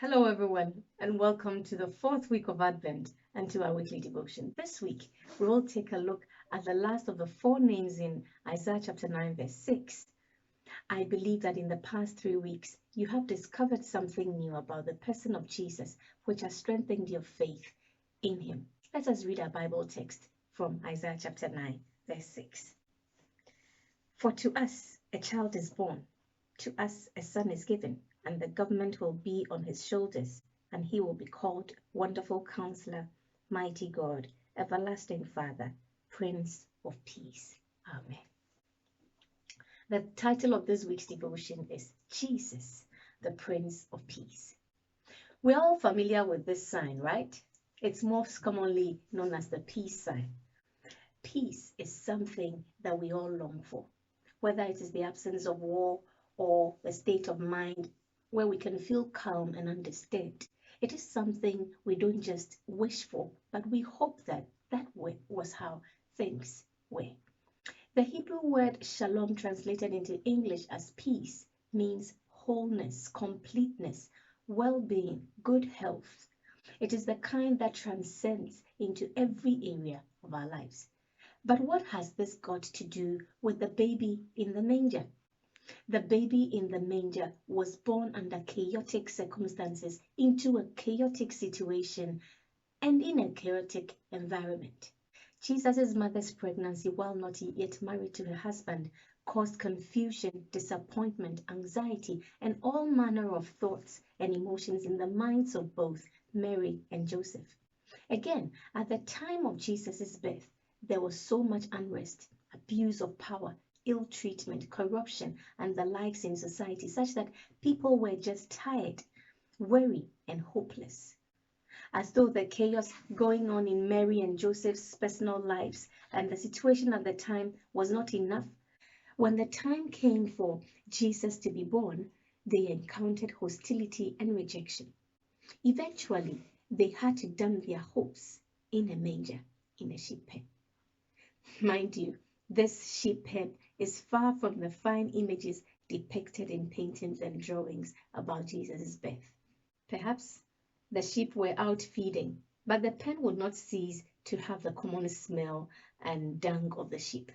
Hello, everyone, and welcome to the fourth week of Advent and to our weekly devotion. This week, we will take a look at the last of the four names in Isaiah chapter 9, verse 6. I believe that in the past 3 weeks, you have discovered something new about the person of Jesus, which has strengthened your faith in him. Let us read our Bible text from Isaiah chapter 9, verse 6. For to us a child is born, to us a son is given, and the government will be on his shoulders, and he will be called Wonderful Counselor, Mighty God, Everlasting Father, Prince of Peace. Amen. The title of this week's devotion is Jesus, the Prince of Peace. We're all familiar with this sign, right? It's most commonly known as the peace sign. Peace is something that we all long for, whether it is the absence of war or a state of mind where we can feel calm and undisturbed. It is something we don't just wish for, but we hope that was how things were. The Hebrew word shalom, translated into English as peace, means wholeness, completeness, well-being, good health. It is the kind that transcends into every area of our lives. But what has this got to do with the baby in the manger? The baby in the manger was born under chaotic circumstances into a chaotic situation and in a chaotic environment. Jesus' mother's pregnancy, while not yet married to her husband, caused confusion, disappointment, anxiety, and all manner of thoughts and emotions in the minds of both Mary and Joseph. Again, at the time of Jesus' birth, there was so much unrest, abuse of power, ill treatment, corruption, and the likes in society, such that people were just tired, weary, and hopeless. As though the chaos going on in Mary and Joseph's personal lives and the situation at the time was not enough, when the time came for Jesus to be born, they encountered hostility and rejection. Eventually, they had to dump their hopes in a manger, in a sheep pen. Mind you, this sheep pen is far from the fine images depicted in paintings and drawings about Jesus' birth. Perhaps the sheep were out feeding, but the pen would not cease to have the common smell and dung of the sheep.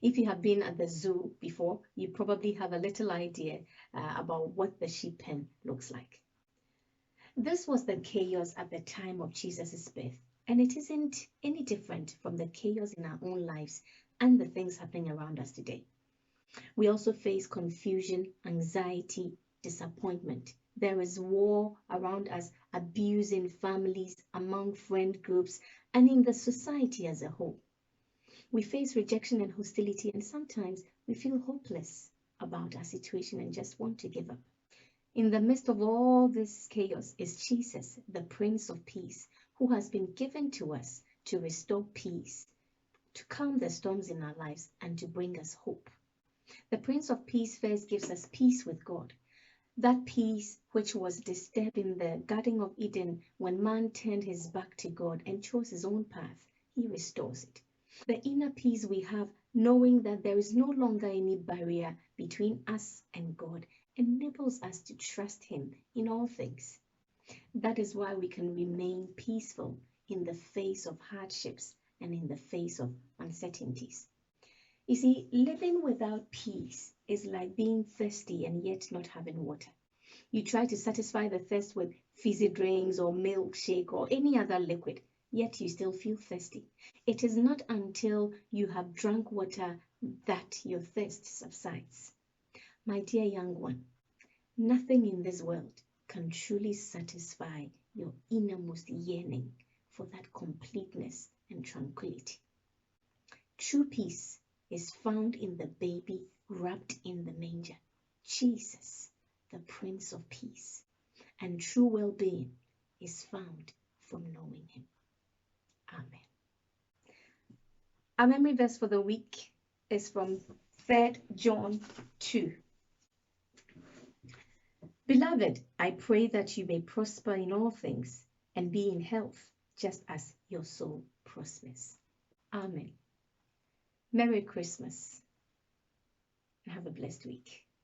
If you have been at the zoo before, you probably have a little idea about what the sheep pen looks like. This was the chaos at the time of Jesus' birth, and it isn't any different from the chaos in our own lives and the things happening around us today. We also face confusion, anxiety, disappointment. There is war around us, abuse in families, among friend groups, and in the society as a whole. We face rejection and hostility, and sometimes we feel hopeless about our situation and just want to give up. In the midst of all this chaos is Jesus, the Prince of Peace, who has been given to us to restore peace, to calm the storms in our lives, and to bring us hope. The Prince of Peace first gives us peace with God. That peace which was disturbed in the Garden of Eden when man turned his back to God and chose his own path, he restores it. The inner peace we have, knowing that there is no longer any barrier between us and God, enables us to trust him in all things. That is why we can remain peaceful in the face of hardships and in the face of uncertainties. You see, living without peace is like being thirsty and yet not having water. You try to satisfy the thirst with fizzy drinks or milkshake or any other liquid, yet you still feel thirsty. It is not until you have drunk water that your thirst subsides. My dear young one, nothing in this world can truly satisfy your innermost yearning for that completeness and tranquility. True peace is found in the baby wrapped in the manger, Jesus, the Prince of Peace. And true well-being is found from knowing him. Amen. Our memory verse for the week is from 3 John 2. Beloved, I pray that you may prosper in all things and be in health, just as your soul prospers. Amen. Merry Christmas and have a blessed week.